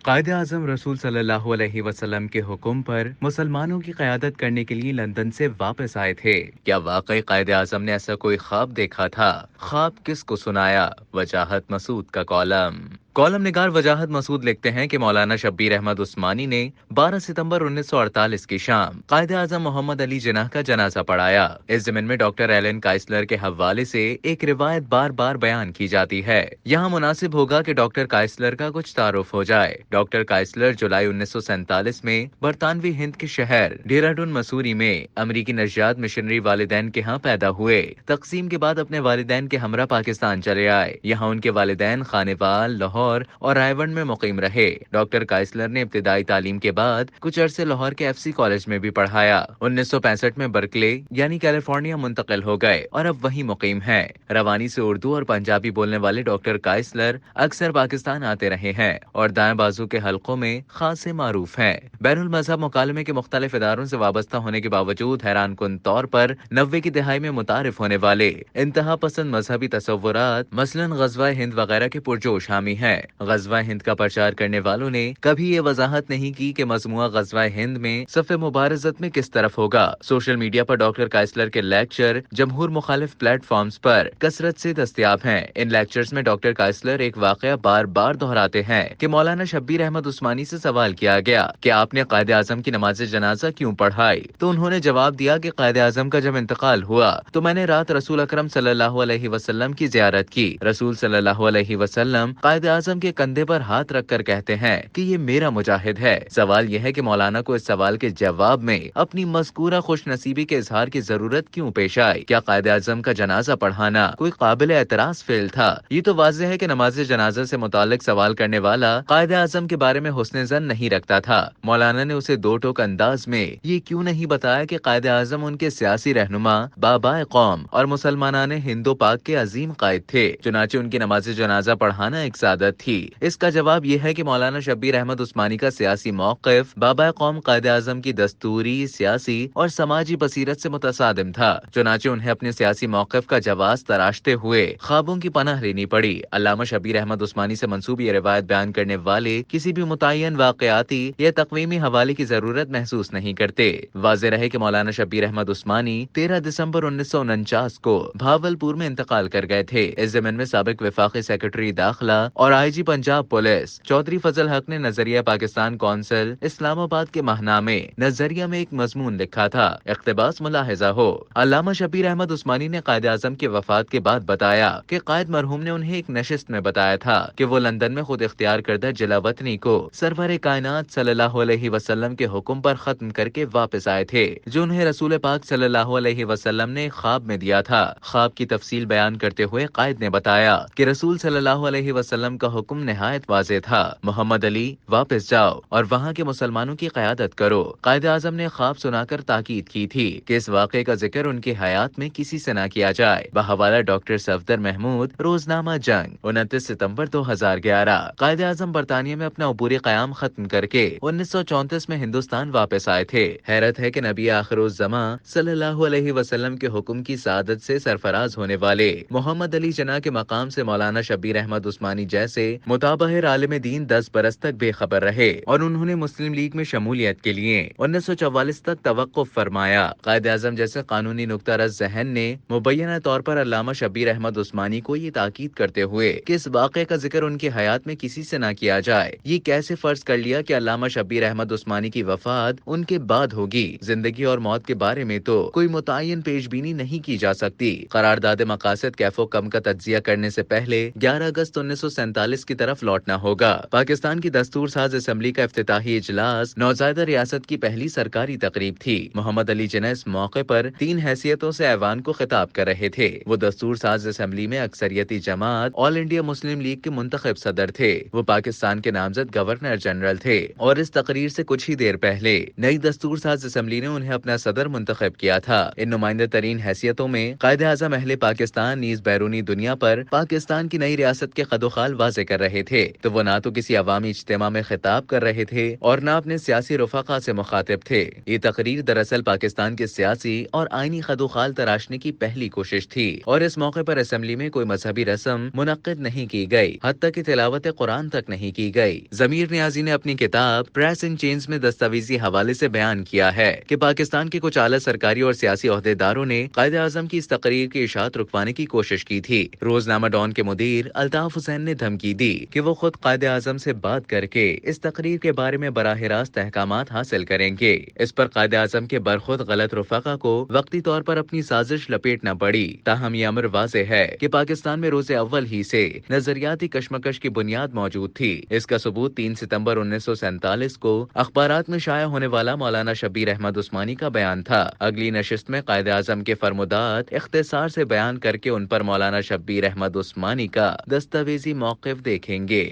قائد اعظم رسول صلی اللہ علیہ وسلم کے حکم پر مسلمانوں کی قیادت کرنے کے لیے لندن سے واپس آئے تھے۔ کیا واقعی قائد اعظم نے ایسا کوئی خواب دیکھا تھا؟ خواب کس کو سنایا؟ وجاہت مسعود کا کالم نگار وجاہت مسعود لکھتے ہیں کہ مولانا شبیر احمد عثمانی نے 12 ستمبر 1948 کی شام قائد اعظم محمد علی جناح کا جنازہ پڑھایا۔ اس ضمن میں ڈاکٹر ایلن کائسلر کے حوالے سے ایک روایت بار بار بیان کی جاتی ہے۔ یہاں مناسب ہوگا کہ ڈاکٹر کائسلر کا کچھ تعارف ہو جائے۔ ڈاکٹر کائسلر جولائی 1947 میں برطانوی ہند کے شہر ڈیراڈون مسوری میں امریکی نژاد مشنری والدین کے ہاں پیدا ہوئے۔ تقسیم کے بعد اپنے والدین کے ہمراہ پاکستان چلے آئے۔ یہاں ان کے والدین خانیوال، لاہور اور رائے گنج میں مقیم رہے۔ ڈاکٹر کائسلر نے ابتدائی تعلیم کے بعد کچھ عرصے لاہور کے ایف سی کالج میں بھی پڑھایا۔ 1965 میں برکلے یعنی کیلیفورنیا منتقل ہو گئے اور اب وہیں مقیم ہیں۔ روانی سے اردو اور پنجابی بولنے والے ڈاکٹر کائسلر اکثر پاکستان آتے رہے ہیں اور دائیں بازو کے حلقوں میں خاصے معروف ہیں۔ بین المذہب مکالمے کے مختلف اداروں سے وابستہ ہونے کے باوجود حیران کن طور پر 90 کی دہائی میں متعارف ہونے والے انتہا پسند مذہبی تصورات مثلاً غزوہ ہند وغیرہ کے پرجوش حامی ہیں۔ غزوہ ہند کا پرچار کرنے والوں نے کبھی یہ وضاحت نہیں کی کہ مجموعہ غزوہ ہند میں صف مبارزت میں کس طرف ہوگا۔ سوشل میڈیا پر ڈاکٹر کائسلر کے لیکچر جمہور مخالف پلیٹ فارمز پر کثرت سے دستیاب ہیں۔ ان لیکچرز میں ڈاکٹر کائسلر ایک واقعہ بار بار دہراتے ہیں کہ مولانا شبیر احمد عثمانی سے سوال کیا گیا کہ آپ نے قائد اعظم کی نماز جنازہ کیوں پڑھائی، تو انہوں نے جواب دیا کہ قائد اعظم کا جب انتقال ہوا تو میں نے رات رسول اکرم صلی اللہ علیہ وسلم کی زیارت کی۔ رسول صلی اللہ علیہ وسلم قائد اعظم کے کندھے پر ہاتھ رکھ کر کہتے ہیں کہ یہ میرا مجاہد ہے۔ سوال یہ ہے کہ مولانا کو اس سوال کے جواب میں اپنی مذکورہ خوش نصیبی کے اظہار کی ضرورت کیوں پیش آئی؟ کیا قائد اعظم کا جنازہ پڑھانا کوئی قابل اعتراض فعل تھا؟ یہ تو واضح ہے کہ نماز جنازہ سے متعلق سوال کرنے والا قائد اعظم کے بارے میں حسن ظن نہیں رکھتا تھا۔ مولانا نے اسے دو ٹوک انداز میں یہ کیوں نہیں بتایا کہ قائد اعظم ان کے سیاسی رہنما، بابائے قوم اور مسلمانان ہندو پاک کے عظیم قائد تھے، چنانچہ ان کی نماز جنازہ پڑھانا ایک سعادت تھی۔ اس کا جواب یہ ہے کہ مولانا شبیر احمد عثمانی کا سیاسی موقف بابائے قوم قائد اعظم کی دستوری، سیاسی اور سماجی بصیرت سے متصادم تھا، چنانچہ انہیں اپنے سیاسی موقف کا جواز تراشتے ہوئے خوابوں کی پناہ لینی پڑی۔ علامہ شبیر احمد عثمانی سے منسوب یہ روایت بیان کرنے والے کسی بھی متعین واقعاتی یا تقویمی حوالے کی ضرورت محسوس نہیں کرتے۔ واضح رہے کہ مولانا شبیر احمد عثمانی 13 دسمبر 1949 کو بھاولپور میں انتقال کر گئے تھے۔ اس ضمن میں سابق وفاقی سیکرٹری داخلہ اور آئی جی پنجاب پولیس چودھری فضل حق نے نظریہ پاکستان کونسل اسلام آباد کے ماہنامے نظریہ میں ایک مضمون لکھا تھا، اقتباس ملاحظہ ہو۔ علامہ شبیر احمد عثمانی نے قائد اعظم کی وفات کے بعد بتایا کہ قائد مرحوم نے انہیں ایک نشست میں بتایا تھا کہ وہ لندن میں خود اختیار کردہ جلا وطنی کو سرور کائنات صلی اللہ علیہ وسلم کے حکم پر ختم کر کے واپس آئے تھے، جو انہیں رسول پاک صلی اللہ علیہ وسلم نے خواب میں دیا تھا۔ خواب کی تفصیل بیان کرتے ہوئے قائد نے بتایا کہ رسول صلی اللہ علیہ وسلم کا حکم نہایت واضح تھا، محمد علی واپس جاؤ اور وہاں کے مسلمانوں کی قیادت کرو۔ قائد اعظم نے خواب سنا کر تاکید کی تھی کہ اس واقعے کا ذکر ان کی حیات میں کسی سے نہ کیا جائے۔ بحوالہ ڈاکٹر صفدر محمود، روزنامہ جنگ، 29 ستمبر 2011۔ قائد اعظم برطانیہ میں اپنا عبوری قیام ختم کر کے 1934 میں ہندوستان واپس آئے تھے۔ حیرت ہے کہ نبی آخر الزماں صلی اللہ علیہ وسلم کے حکم کی سعادت سے سرفراز ہونے والے محمد علی جناح کے مقام سے مولانا شبیر احمد عثمانی جیسے متابہر عالم دین 10 برس تک بے خبر رہے اور انہوں نے مسلم لیگ میں شمولیت کے لیے 1944 تک توقف فرمایا۔ قائد اعظم جیسے قانونی نکتہ رز ذہن نے مبینہ طور پر علامہ شبیر احمد عثمانی کو یہ تاکید کرتے ہوئے کہ اس واقعے کا ذکر ان کی حیات میں کسی سے نہ کیا جائے، یہ کیسے فرض کر لیا کہ علامہ شبیر احمد عثمانی کی وفات ان کے بعد ہوگی؟ زندگی اور موت کے بارے میں تو کوئی متعین پیش بینی نہیں کی جا سکتی۔ قرارداد مقاصد کیف و کم کا تجزیہ کرنے سے پہلے 11 اگست 1947 کی طرف لوٹنا ہوگا۔ پاکستان کی دستور ساز اسمبلی کا افتتاحی اجلاس نوزائیدہ ریاست کی پہلی سرکاری تقریب تھی۔ محمد علی جناح اس موقع پر 3 حیثیتوں سے ایوان کو خطاب کر رہے تھے۔ وہ دستور ساز اسمبلی میں اکثریتی جماعت آل انڈیا مسلم لیگ کے منتخب صدر تھے۔ وہ پاکستان کے نامزد گورنر جنرل تھے اور اس تقریر سے کچھ ہی دیر پہلے نئی دستور ساز اسمبلی نے انہیں اپنا صدر منتخب کیا تھا۔ ان نمائندہ ترین حیثیتوں میں قائد اعظم اہل پاکستان نیز بیرونی دنیا پر پاکستان کی نئی ریاست کے قد و خال واضح واضح کر رہے تھے تو وہ نہ تو کسی عوامی اجتماع میں خطاب کر رہے تھے اور نہ اپنے سیاسی رفقا سے مخاطب تھے۔ یہ تقریر دراصل پاکستان کے سیاسی اور آئینی خدوخال تراشنے کی پہلی کوشش تھی اور اس موقع پر اسمبلی میں کوئی مذہبی رسم منعقد نہیں کی گئی، حتیٰ کہ تلاوت قرآن تک نہیں کی گئی۔ ضمیر نیازی نے اپنی کتاب پریس ان چینز میں دستاویزی حوالے سے بیان کیا ہے کہ پاکستان کے کچھ اعلیٰ سرکاری اور سیاسی عہدیداروں نے قائد اعظم کی اس تقریر کی اشاعت رکوانے کی کوشش کی تھی۔ روزنامہ ڈان کے مدیر الطاف حسین نے دھمکی دی کہ وہ خود قائد اعظم سے بات کر کے اس تقریر کے بارے میں براہ راست احکامات حاصل کریں گے۔ اس پر قائد اعظم کے برخود غلط رفقا کو وقتی طور پر اپنی سازش لپیٹنا پڑی۔ تاہم یہ امر واضح ہے کہ پاکستان میں روز اول ہی سے نظریاتی کشمکش کی بنیاد موجود تھی۔ اس کا ثبوت 3 ستمبر 1947 کو اخبارات میں شائع ہونے والا مولانا شبیر احمد عثمانی کا بیان تھا۔ اگلی نشست میں قائد اعظم کے فرمودات اختصار سے بیان کر کے ان پر مولانا شبیر احمد عثمانی کا دستاویزی موقف دیکھیں گے۔